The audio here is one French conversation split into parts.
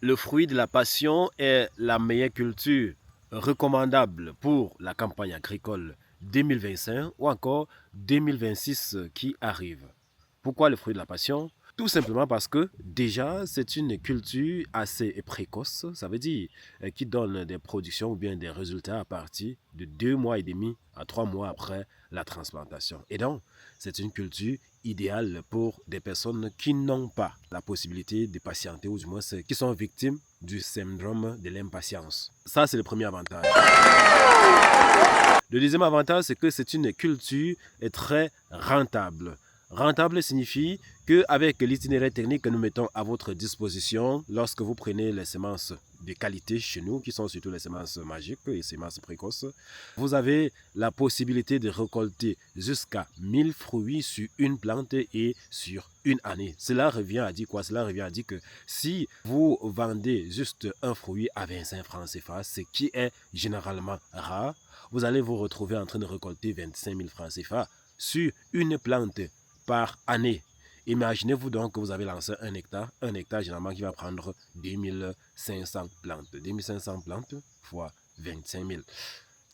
Le fruit de la passion est la meilleure culture recommandable pour la campagne agricole 2025 ou encore 2026 qui arrive. Pourquoi le fruit de la passion? Tout simplement parce que déjà, c'est une culture assez précoce, ça veut dire qui donne des productions ou bien des résultats à partir de 2 mois et demi à 3 mois après la transplantation. Et donc, c'est une culture idéale pour des personnes qui n'ont pas la possibilité de patienter ou du moins qui sont victimes du syndrome de l'impatience. Ça, c'est le premier avantage. Le deuxième avantage, c'est que c'est une culture très rentable. Rentable signifie qu'avec l'itinéraire technique que nous mettons à votre disposition, lorsque vous prenez les semences de qualité chez nous, qui sont surtout les semences magiques et semences précoces, vous avez la possibilité de récolter jusqu'à 1000 fruits sur une plante et sur une année. Cela revient à dire quoi? Cela revient à dire que si vous vendez juste un fruit à 25 francs CFA, ce qui est généralement rare, vous allez vous retrouver en train de récolter 25 000 francs CFA sur une plante par année. Imaginez-vous donc que vous avez lancé un hectare généralement qui va prendre 2500 plantes. 2500 plantes fois 25 000.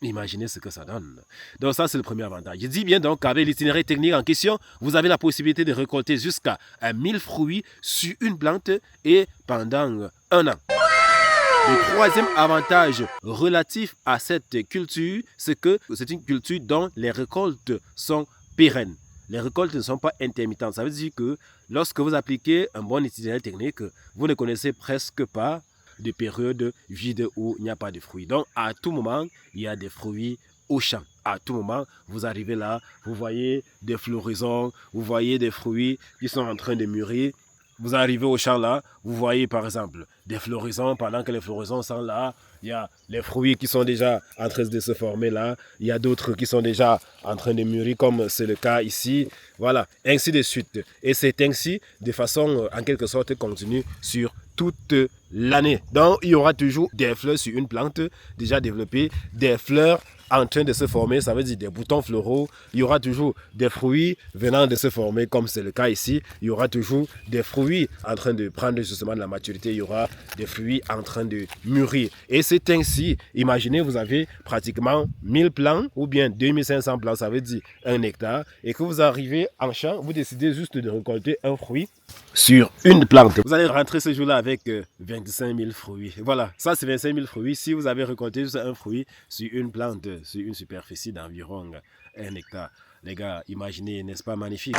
Imaginez ce que ça donne. Donc ça, c'est le premier avantage. Je dis bien donc qu'avec l'itinéraire technique en question, vous avez la possibilité de récolter jusqu'à 1000 fruits sur une plante et pendant un an. Le troisième avantage relatif à cette culture, c'est que c'est une culture dont les récoltes sont pérennes. Les récoltes ne sont pas intermittentes. Ça veut dire que lorsque vous appliquez un bon itinéraire technique, vous ne connaissez presque pas de période vide où il n'y a pas de fruits. Donc, à tout moment, il y a des fruits au champ. À tout moment, vous arrivez là, vous voyez des floraisons, vous voyez des fruits qui sont en train de mûrir. Vous arrivez au champ là, vous voyez par exemple des floraisons. Pendant que les floraisons sont là, il y a les fruits qui sont déjà en train de se former là. Il y a d'autres qui sont déjà en train de mûrir comme c'est le cas ici. Voilà, ainsi de suite. Et c'est ainsi de façon en quelque sorte continue sur toute l'année. Donc il y aura toujours des fleurs sur une plante déjà développée, des fleurs en train de se former, ça veut dire des boutons floraux. Il y aura toujours des fruits venant de se former, comme c'est le cas ici. Il y aura toujours des fruits en train de prendre justement de la maturité. Il y aura des fruits en train de mûrir. Et c'est ainsi, imaginez, vous avez pratiquement 1000 plants ou bien 2500 plants, ça veut dire un hectare. Et que vous arrivez en champ, vous décidez juste de récolter un fruit sur une plante. Vous allez rentrer ce jour-là avec 25 000 fruits. Voilà, ça c'est 25 000 fruits. Si vous avez récolté juste un fruit sur une plante, sur une superficie d'environ 1 hectare. Les gars, imaginez, n'est-ce pas magnifique?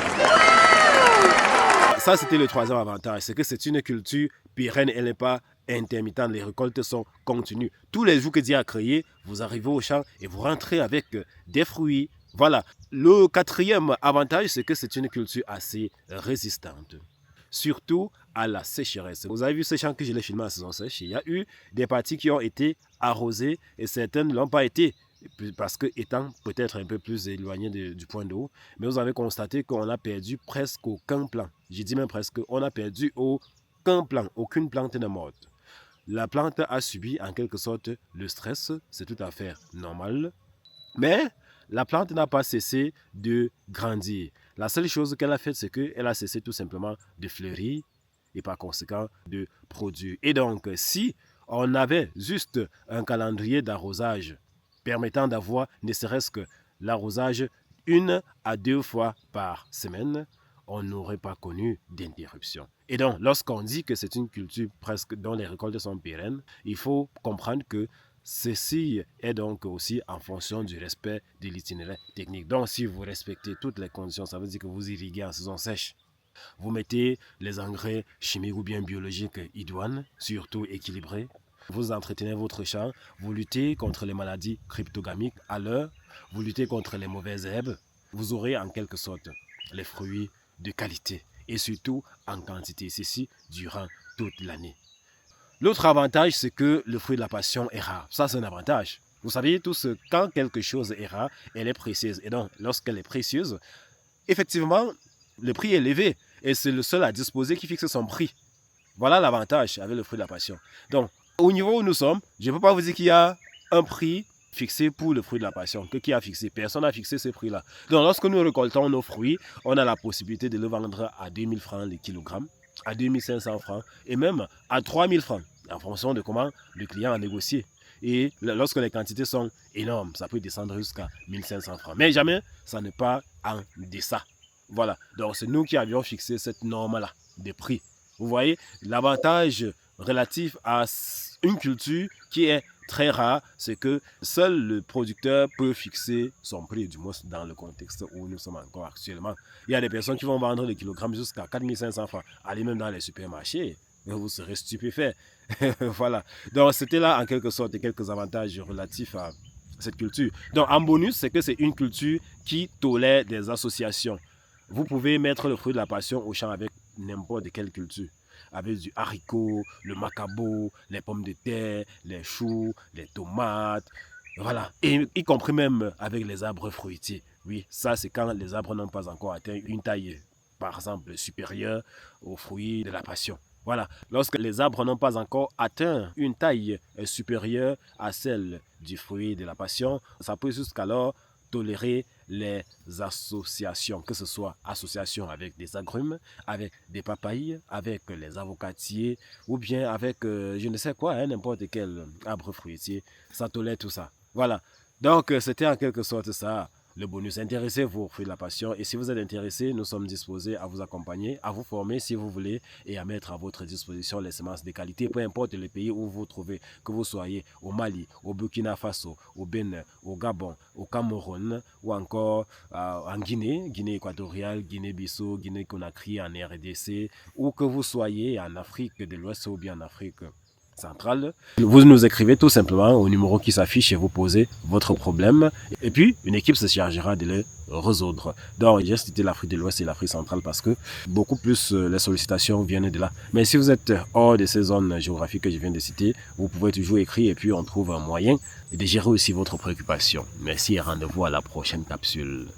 Ça, c'était le troisième avantage. C'est que c'est une culture pérenne, elle n'est pas intermittente. Les récoltes sont continues. Tous les jours que Dieu a créé, vous arrivez au champ et vous rentrez avec des fruits. Voilà. Le quatrième avantage, c'est que c'est une culture assez résistante. Surtout à la sécheresse. Vous avez vu ce champ que je l'ai filmé en saison sèche. Il y a eu des parties qui ont été arrosées et certaines ne l'ont pas été parce que étant peut-être un peu plus éloigné du point d'eau. Mais vous avez constaté qu'on a perdu presque aucun plant. J'ai dit même presque, on a perdu aucun plant, aucune plante n'est morte. La plante a subi en quelque sorte le stress, c'est tout à fait normal. Mais la plante n'a pas cessé de grandir. La seule chose qu'elle a faite, c'est qu'elle a cessé tout simplement de fleurir et par conséquent de produire. Et donc, si on avait juste un calendrier d'arrosage permettant d'avoir ne serait-ce que l'arrosage 1 à 2 fois par semaine, on n'aurait pas connu d'interruption. Et donc, lorsqu'on dit que c'est une culture presque dont les récoltes sont pérennes, il faut comprendre que ceci est donc aussi en fonction du respect de l'itinéraire technique. Donc, si vous respectez toutes les conditions, ça veut dire que vous irriguez en saison sèche. Vous mettez les engrais chimiques ou bien biologiques idoines, surtout équilibrés. Vous entretenez votre champ, vous luttez contre les maladies cryptogamiques à l'heure, vous luttez contre les mauvaises herbes. Vous aurez en quelque sorte les fruits de qualité et surtout en quantité, ceci durant toute l'année. L'autre avantage, c'est que le fruit de la passion est rare. Ça, c'est un avantage. Vous savez tous, quand quelque chose est rare, elle est précieuse. Et donc, lorsqu'elle est précieuse, effectivement, le prix est élevé. Et c'est le seul à disposer qui fixe son prix. Voilà l'avantage avec le fruit de la passion. Donc, au niveau où nous sommes, je ne peux pas vous dire qu'il y a un prix fixé pour le fruit de la passion. Qui a fixé? Personne n'a fixé ce prix-là. Donc, lorsque nous récoltons nos fruits, on a la possibilité de le vendre à 2000 francs le kilogramme, à 2500 francs et même à 3000 francs. en fonction de comment le client a négocié. Et lorsque les quantités sont énormes, ça peut descendre jusqu'à 1500 francs. Mais jamais, ça n'est pas en deçà. Voilà. Donc, c'est nous qui avions fixé cette norme-là de prix. Vous voyez, l'avantage relatif à une culture qui est très rare, c'est que seul le producteur peut fixer son prix, du moins dans le contexte où nous sommes encore actuellement. Il y a des personnes qui vont vendre des kilogrammes jusqu'à 4500 francs. Allez même dans les supermarchés, vous serez stupéfait. Voilà. Donc, c'était là, en quelque sorte, quelques avantages relatifs à cette culture. Donc, en bonus, c'est que c'est une culture qui tolère des associations. Vous pouvez mettre le fruit de la passion au champ avec n'importe quelle culture. Avec du haricot, le macabo, les pommes de terre, les choux, les tomates. Voilà. Et y compris même avec les arbres fruitiers. Oui, ça, c'est quand les arbres n'ont pas encore atteint une taille, par exemple, supérieure aux fruits de la passion. Voilà, lorsque les arbres n'ont pas encore atteint une taille supérieure à celle du fruit de la passion, ça peut jusqu'alors tolérer les associations, que ce soit associations avec des agrumes, avec des papayes, avec les avocatiers, ou bien avec je ne sais quoi, hein, n'importe quel arbre fruitier, ça tolère tout ça. Voilà, donc c'était en quelque sorte ça. Le bonus, intéressez-vous au fruit de la passion et si vous êtes intéressé, nous sommes disposés à vous accompagner, à vous former si vous voulez et à mettre à votre disposition les semences de qualité, peu importe le pays où vous vous trouvez, que vous soyez au Mali, au Burkina Faso, au Bénin, au Gabon, au Cameroun ou encore en Guinée, Guinée équatoriale, Guinée-Bissau, Guinée-Conakry, en RDC, ou que vous soyez en Afrique de l'Ouest ou bien en Afrique centrale. Vous nous écrivez tout simplement au numéro qui s'affiche et vous posez votre problème. Et puis, une équipe se chargera de le résoudre. Donc, j'ai cité l'Afrique de l'Ouest et l'Afrique centrale parce que beaucoup plus les sollicitations viennent de là. Mais si vous êtes hors de ces zones géographiques que je viens de citer, vous pouvez toujours écrire et puis on trouve un moyen de gérer aussi votre préoccupation. Merci et rendez-vous à la prochaine capsule.